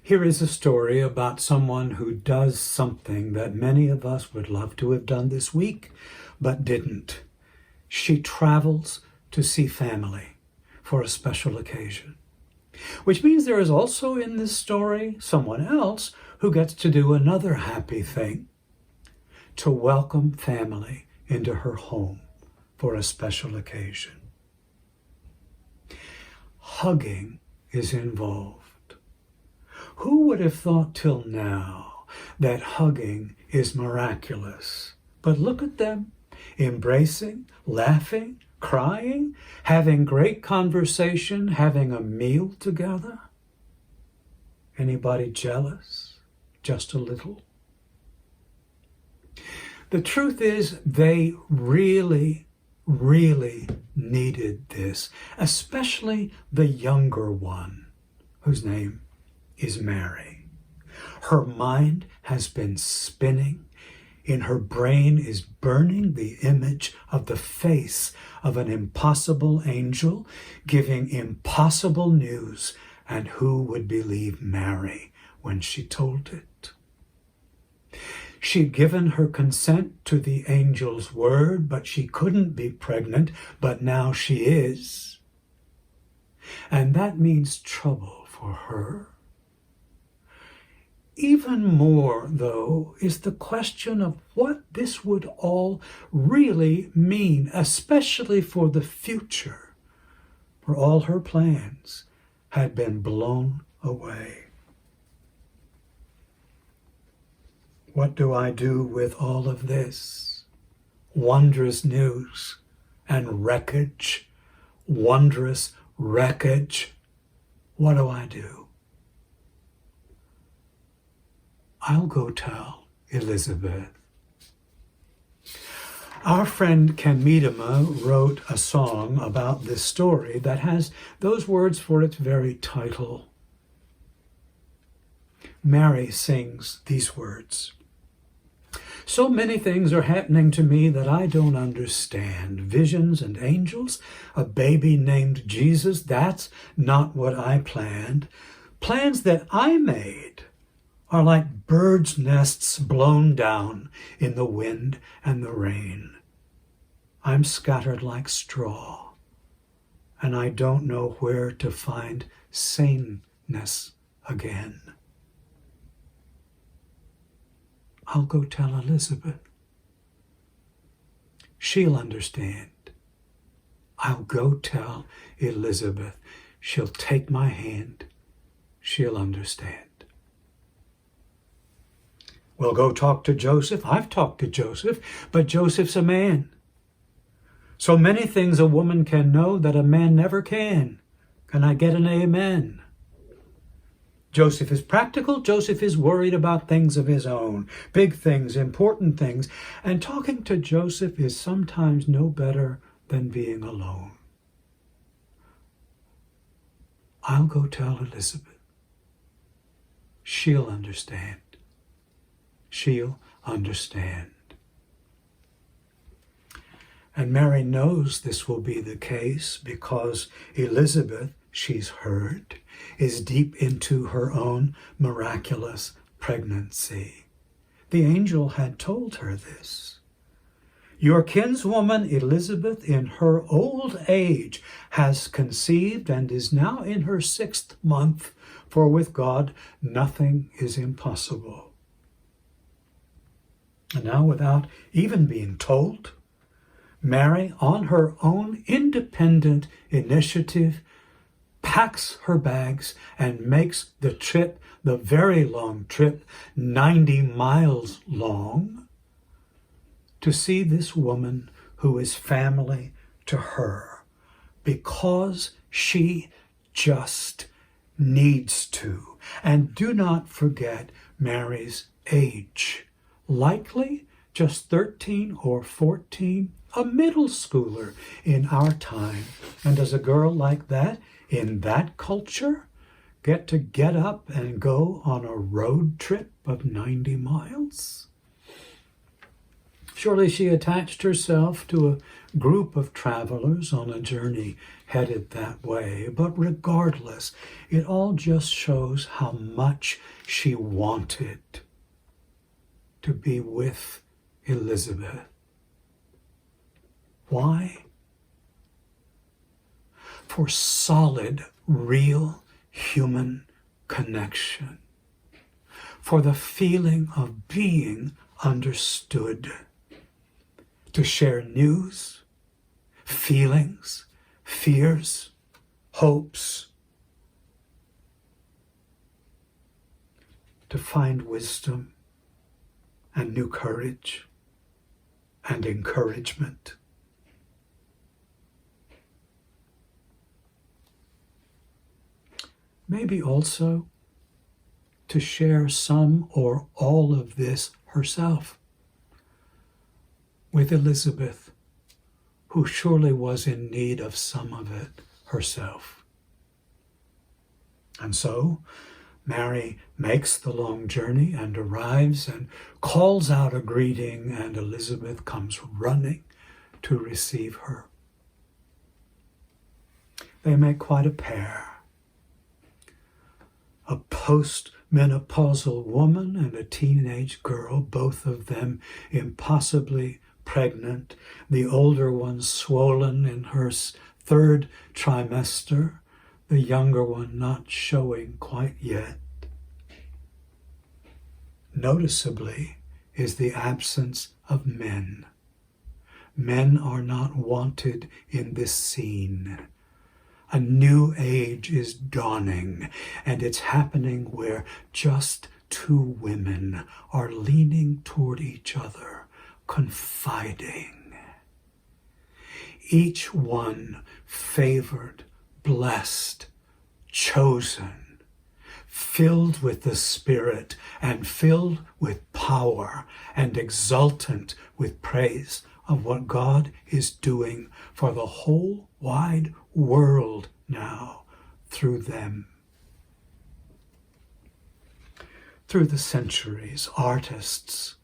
Here is a story about someone who does something that many of us would love to have done this week, but didn't. She travels to see family for a special occasion. Which means there is also in this story someone else who gets to do another happy thing, to welcome family into her home for a special occasion. Hugging is involved. Who would have thought till now that hugging is miraculous? But look at them, embracing, laughing, crying, having great conversation, having a meal together. Anybody jealous? Just a little? The truth is, they really needed this, especially the younger one, whose name is Mary. Her mind has been spinning. In her brain is burning the image of the face of an impossible angel giving impossible news, and who would believe Mary when she told it? She'd given her consent to the angel's word, but she couldn't be pregnant, but now she is. And that means trouble for her. Even more, though, is the question of what this would all really mean, especially for the future, for all her plans had been blown away. What do I do with all of this? Wondrous news and wreckage, wondrous wreckage. What do I do? I'll go tell Elizabeth. Our friend Ken Miedema wrote a song about this story that has those words for its very title. Mary sings these words. So many things are happening to me that I don't understand. Visions and angels, a baby named Jesus, that's not what I planned. Plans that I made are like birds' nests blown down in the wind and the rain. I'm scattered like straw, and I don't know where to find saneness again. I'll go tell Elizabeth. She'll understand. I'll go tell Elizabeth. She'll take my hand. She'll understand. We'll go talk to Joseph. I've talked to Joseph, but Joseph's a man. So many things a woman can know that a man never can. Can I get an amen? Joseph is practical. Joseph is worried about things of his own, big things, important things. And talking to Joseph is sometimes no better than being alone. I'll go tell Elizabeth. She'll understand. She'll understand. And Mary knows this will be the case because Elizabeth, she's heard, is deep into her own miraculous pregnancy. The angel had told her this. Your kinswoman Elizabeth in her old age has conceived and is now in her 6th month, for with God nothing is impossible. And now, without even being told, Mary, on her own independent initiative, packs her bags and makes the trip, the very long trip, 90 miles long, to see this woman who is family to her, because she just needs to. And do not forget Mary's age. Likely just 13 or 14, a middle schooler in our time. And does a girl like that, in that culture, get up and go on a road trip of 90 miles? Surely she attached herself to a group of travelers on a journey headed that way. But regardless, it all just shows how much she wanted to be with Elizabeth. Why? For solid, real human connection. For the feeling of being understood. To share news, feelings, fears, hopes. To find wisdom and new courage and encouragement. Maybe also to share some or all of this herself with Elizabeth, who surely was in need of some of it herself. And so Mary makes the long journey and arrives and calls out a greeting, and Elizabeth comes running to receive her. They make quite a pair. A post-menopausal woman and a teenage girl, both of them impossibly pregnant, the older one swollen in her third trimester, the younger one not showing quite yet. Noticeably is the absence of men. Men are not wanted in this scene. A new age is dawning, and it's happening where just two women are leaning toward each other, confiding. Each one favored, blessed, chosen, filled with the Spirit and filled with power and exultant with praise of what God is doing for the whole wide world now through them. Through the centuries, artists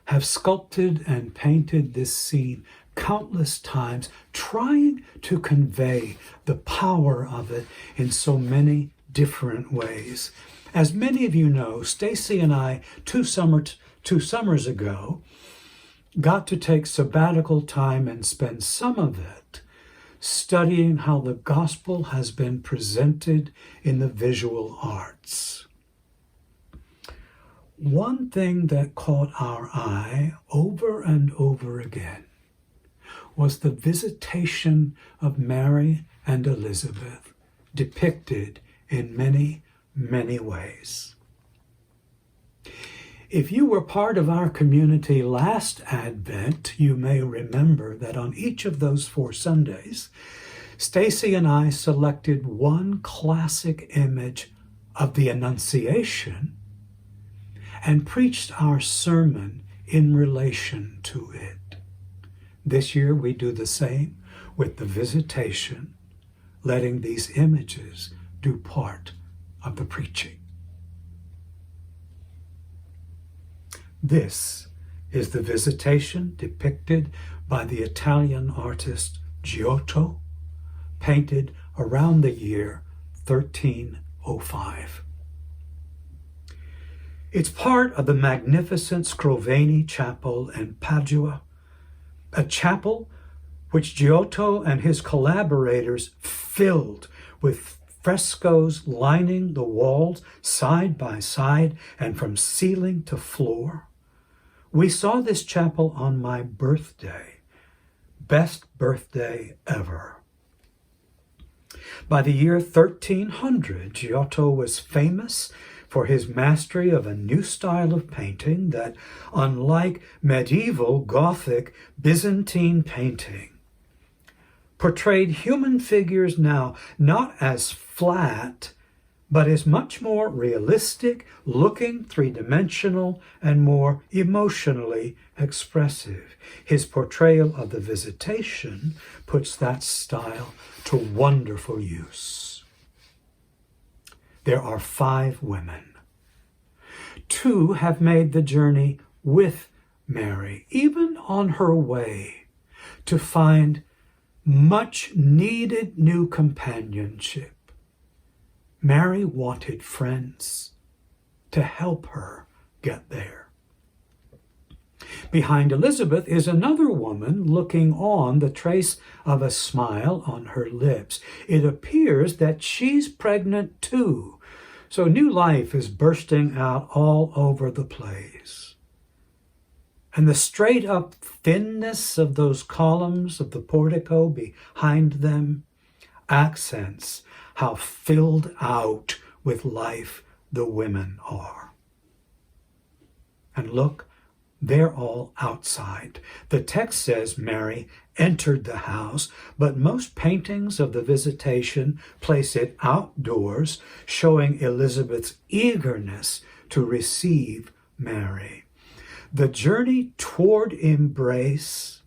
have sculpted and painted this scene countless times, trying to convey the power of it in so many different ways. As many of you know, Stacy and I, two summers ago, got to take sabbatical time and spend some of it studying how the gospel has been presented in the visual arts. One thing that caught our eye over and over again was the visitation of Mary and Elizabeth, depicted in many, many ways. If you were part of our community last Advent, you may remember that on each of those 4 Sundays, Stacy and I selected one classic image of the Annunciation and preached our sermon in relation to it. This year we do the same with the Visitation, letting these images do part of the preaching. This is the Visitation depicted by the Italian artist Giotto, painted around the year 1305. It's part of the magnificent Scrovegni Chapel in Padua, a chapel which Giotto and his collaborators filled with frescoes lining the walls side by side and from ceiling to floor. We saw this chapel on my birthday, best birthday ever. By the year 1300, Giotto was famous for his mastery of a new style of painting that, unlike medieval Gothic Byzantine painting, portrayed human figures now not as flat, but as much more realistic, looking three-dimensional, and more emotionally expressive. His portrayal of the Visitation puts that style to wonderful use. There are 5 women. 2 have made the journey with Mary, even on her way to find much needed new companionship. Mary wanted friends to help her get there. Behind Elizabeth is another woman looking on, the trace of a smile on her lips. It appears that she's pregnant too. So new life is bursting out all over the place. And the straight up thinness of those columns of the portico behind them accents how filled out with life the women are. And look, they're all outside. The text says Mary entered the house, but most paintings of the Visitation place it outdoors, showing Elizabeth's eagerness to receive Mary. The journey toward embrace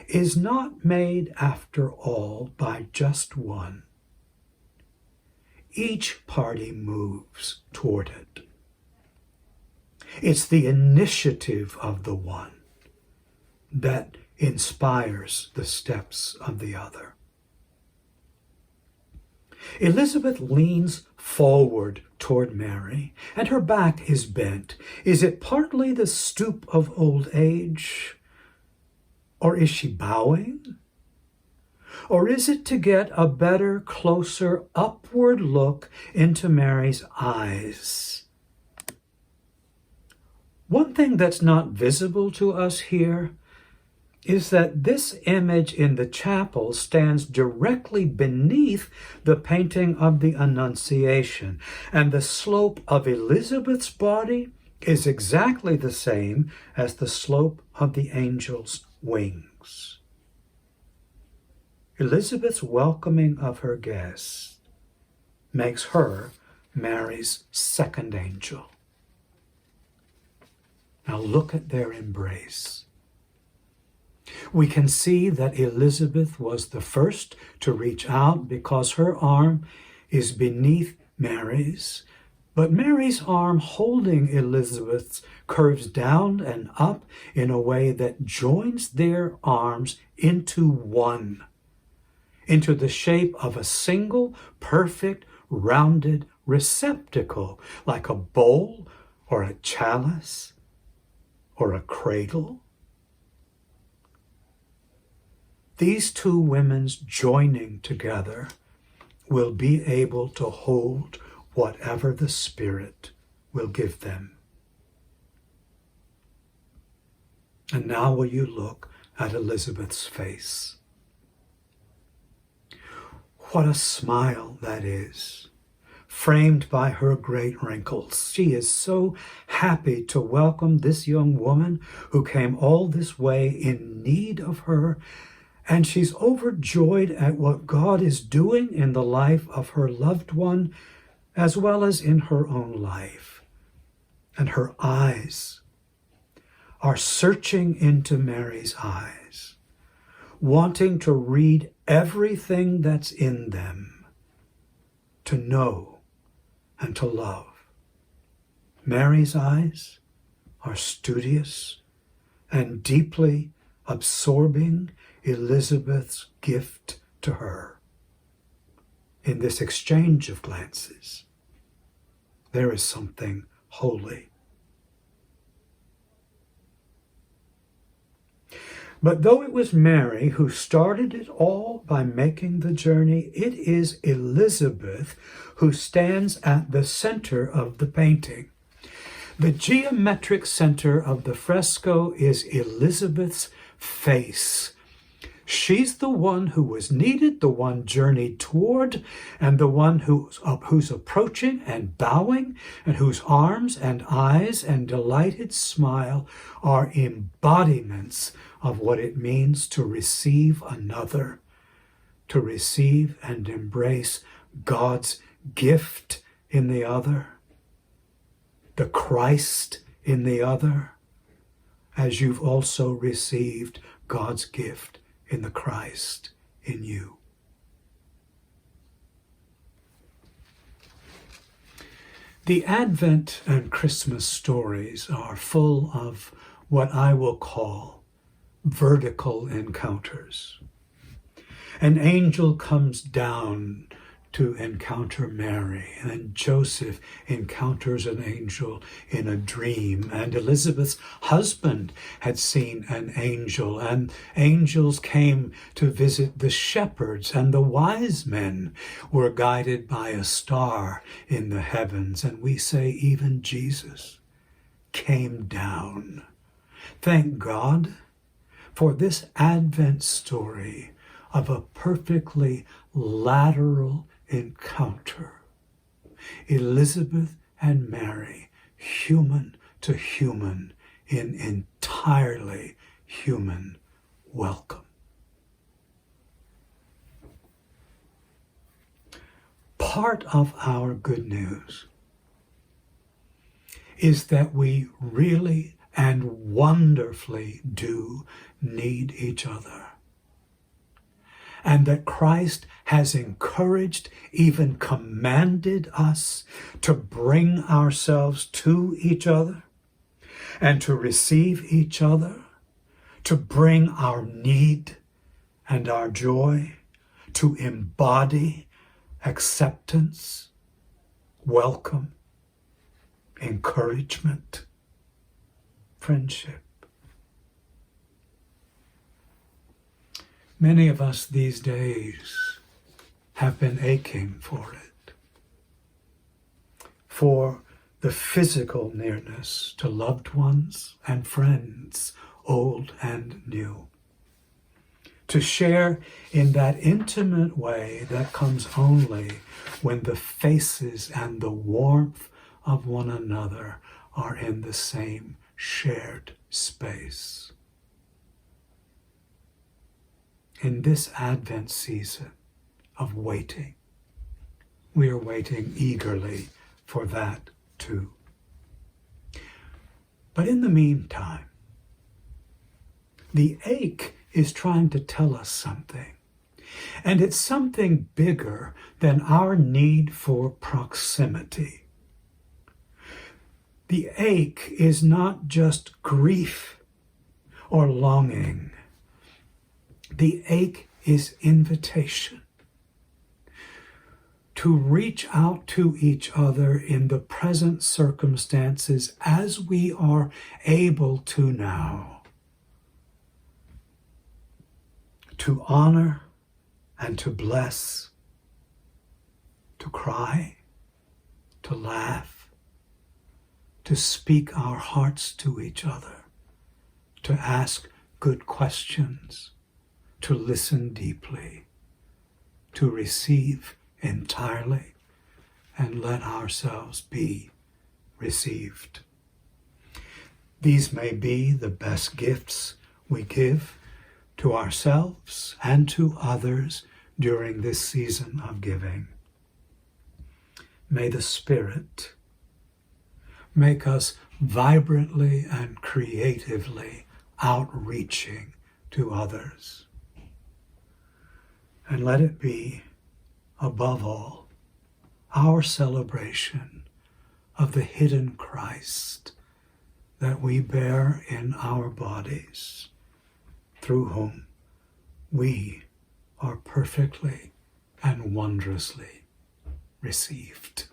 is not made, after all, by just one. Each party moves toward it. It's the initiative of the one that inspires the steps of the other. Elizabeth leans forward toward Mary, and her back is bent. Is it partly the stoop of old age? Or is she bowing? Or is it to get a better, closer, upward look into Mary's eyes? One thing that's not visible to us here is that this image in the chapel stands directly beneath the painting of the Annunciation, and the slope of Elizabeth's body is exactly the same as the slope of the angel's wings. Elizabeth's welcoming of her guests makes her Mary's second angel. Now look at their embrace. We can see that Elizabeth was the first to reach out because her arm is beneath Mary's, but Mary's arm holding Elizabeth's curves down and up in a way that joins their arms into one, into the shape of a single, perfect, rounded receptacle, like a bowl or a chalice or a cradle. These two women's joining together will be able to hold whatever the Spirit will give them. And now will you look at Elizabeth's face? What a smile that is, framed by her great wrinkles. She is so happy to welcome this young woman who came all this way in need of her, and she's overjoyed at what God is doing in the life of her loved one, as well as in her own life. And her eyes are searching into Mary's eyes, wanting to read everything that's in them, to know and to love. Mary's eyes are studious and deeply absorbing Elizabeth's gift to her. In this exchange of glances, there is something holy. But though it was Mary who started it all by making the journey, it is Elizabeth who stands at the center of the painting. The geometric center of the fresco is Elizabeth's face. She's the one who was needed, the one journeyed toward, and the one who's approaching and bowing, and whose arms and eyes and delighted smile are embodiments of what it means to receive another, to receive and embrace God's gift in the other, the Christ in the other, as you've also received God's gift in the Christ in you. The Advent and Christmas stories are full of what I will call vertical encounters. An angel comes down to encounter Mary, and Joseph encounters an angel in a dream, and Elizabeth's husband had seen an angel, and angels came to visit the shepherds, and the wise men were guided by a star in the heavens, and we say even Jesus came down. Thank God for this Advent story of a perfectly lateral encounter. Elizabeth and Mary, human to human, in entirely human welcome. Part of our good news is that we really and wonderfully do need each other, and that Christ has encouraged, even commanded us to bring ourselves to each other and to receive each other, to bring our need and our joy, to embody acceptance, welcome, encouragement, friendship. Many of us these days have been aching for it, for the physical nearness to loved ones and friends, old and new, to share in that intimate way that comes only when the faces and the warmth of one another are in the same shared space. In this Advent season of waiting, we are waiting eagerly for that too. But in the meantime, the ache is trying to tell us something. And it's something bigger than our need for proximity. The ache is not just grief or longing. The ache is invitation to reach out to each other in the present circumstances as we are able to now, to honor and to bless, to cry, to laugh, to speak our hearts to each other, to ask good questions, to listen deeply, to receive entirely, and let ourselves be received. These may be the best gifts we give to ourselves and to others during this season of giving. May the Spirit make us vibrantly and creatively outreaching to others. And let it be, above all, our celebration of the hidden Christ that we bear in our bodies, through whom we are perfectly and wondrously received.